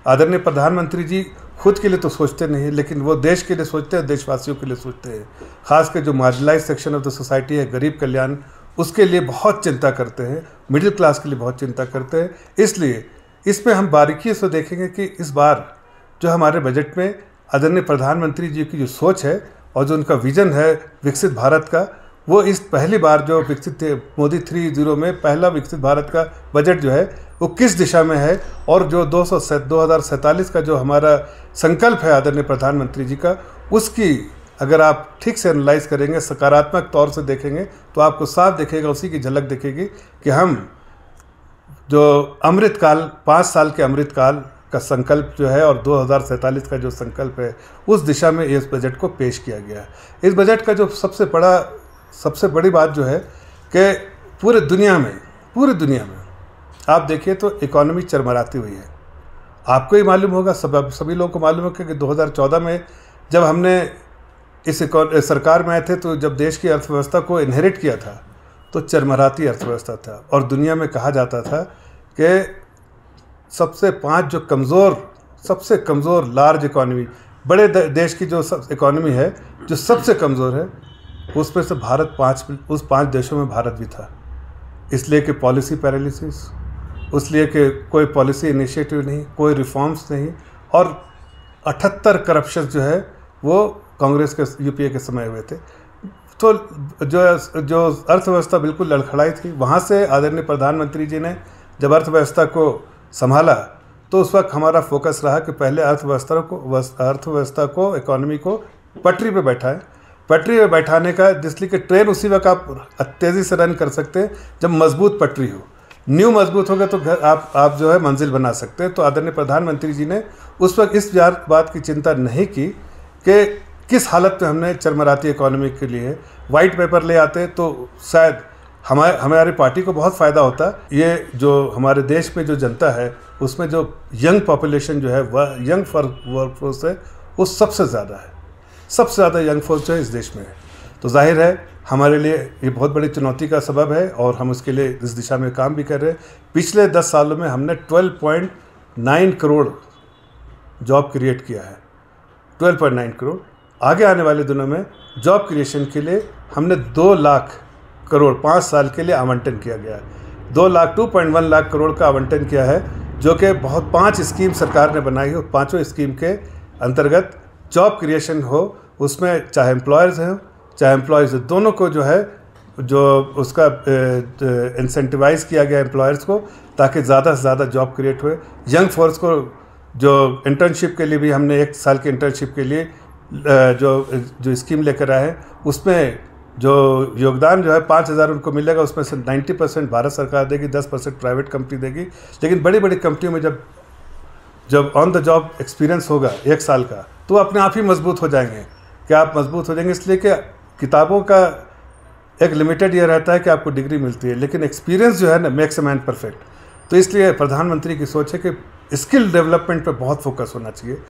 आदरणीय प्रधानमंत्री जी खुद के लिए तो सोचते नहीं, लेकिन वो देश के लिए सोचते हैं, देशवासियों के लिए सोचते हैं। खासकर जो marginalize section of the society है, गरीब कल्याण, उसके लिए बहुत चिंता करते हैं, मिडिल क्लास के लिए बहुत चिंता करते हैं। इसलिए इसमें हम बारीकी से देखेंगे कि इस बार जो हमारे बजट में आदरणीय प्रधानमंत्री जी की जो सोच है और जो उनका विजन है विकसित भारत का, वो इस पहली बार जो विकसित मोदी 3.0 में पहला विकसित भारत का बजट जो है वो किस दिशा में है, और जो 2047 का जो हमारा संकल्प है आदरणीय प्रधानमंत्री जी का, उसकी अगर आप ठीक से एनालाइज करेंगे, सकारात्मक तौर से देखेंगे, तो आपको साफ दिखेगा, उसी की झलक दिखेगी कि हम जो अमृतकाल 5 साल के अमृतकाल का संकल्प जो है और 2047 का जो संकल्प है, उस दिशा में इस बजट को पेश किया गया है। इस बजट का जो सबसे बड़ी बात जो है कि पूरे दुनिया में आप देखिए तो इकॉनमी चरमराती हुई है। आपको ही मालूम होगा, सभी लोगों को मालूम होगा कि 2014 में जब हमने इस सरकार में आए थे, तो जब देश की अर्थव्यवस्था को इनहेरिट किया था तो चरमराती अर्थव्यवस्था था, और दुनिया में कहा जाता था कि सबसे 5 जो सबसे कमज़ोर लार्ज इकॉनमी, बड़े देश की जो इकॉनमी है जो सबसे कमज़ोर है, उसमें से भारत 5 देशों में भारत भी था। इसलिए कि पॉलिसी पैरालिसिस, इसलिए कि कोई पॉलिसी इनिशिएटिव नहीं, कोई रिफॉर्म्स नहीं, और 78 करप्शन जो है वो कांग्रेस के यूपीए के समय हुए थे। तो जो अर्थव्यवस्था बिल्कुल लड़खड़ाई थी, वहाँ से आदरणीय प्रधानमंत्री जी ने जब अर्थव्यवस्था को संभाला, तो उस वक्त हमारा फोकस रहा कि पहले अर्थव्यवस्था को इकॉनमी को पटरी पे बैठाएं। पटरी पे बैठाने का, जिसलिए कि ट्रेन उसी वक्त आप तेज़ी से रन कर सकते हैं जब मजबूत पटरी हो। न्यू मजबूत होगा तो घर आप जो है मंजिल बना सकते हैं। तो आदरणीय प्रधानमंत्री जी ने उस वक्त इस बात की चिंता नहीं की कि किस हालत में हमने चरमराती इकॉनमी के लिए वाइट पेपर ले आते तो शायद हमारी पार्टी को बहुत फ़ायदा होता। ये जो हमारे देश में जो जनता है, उसमें जो यंग पॉपुलेशन जो है, वह यंग वर्कफोर्स है, वो सबसे ज़्यादा यंग फोर्स जो है इस देश में है। तो जाहिर है हमारे लिए ये बहुत बड़ी चुनौती का सबब है, और हम उसके लिए इस दिशा में काम भी कर रहे हैं। पिछले 10 सालों में हमने 12.9 करोड़ जॉब क्रिएट किया है, 12.9 करोड़। आगे आने वाले दिनों में जॉब क्रिएशन के लिए हमने 2 लाख करोड़ 5 साल के लिए आवंटन किया गया है। 2.1 लाख करोड़ का आवंटन किया है, जो कि 5 स्कीम सरकार ने बनाई है। 5 स्कीम के अंतर्गत जॉब क्रिएशन हो, उसमें चाहे एम्प्लॉयर्स हैं चाहे एम्प्लॉयज़, दोनों को जो है जो उसका इंसेंटिवाइज़ किया गया एम्प्लॉयर्स को, ताकि ज़्यादा से ज़्यादा जॉब क्रिएट हुए। यंग फोर्स को जो इंटर्नशिप के लिए भी हमने 1 साल की इंटर्नशिप के लिए जो स्कीम लेकर आए हैं, उसमें जो योगदान जो है 5,000 उनको मिलेगा, उसमें से 90% भारत सरकार देगी, 10% प्राइवेट कंपनी देगी। लेकिन बड़ी बड़ी कंपनियों में जब ऑन द जॉब एक्सपीरियंस होगा 1 साल का, तो अपने आप ही मजबूत हो जाएंगे। क्या आप मजबूत हो जाएंगे? इसलिए कि किताबों का एक लिमिटेड ये रहता है कि आपको डिग्री मिलती है, लेकिन एक्सपीरियंस जो है ना मेक्स अ मैन परफेक्ट। तो इसलिए प्रधानमंत्री की सोच है कि स्किल डेवलपमेंट पर बहुत फोकस होना चाहिए।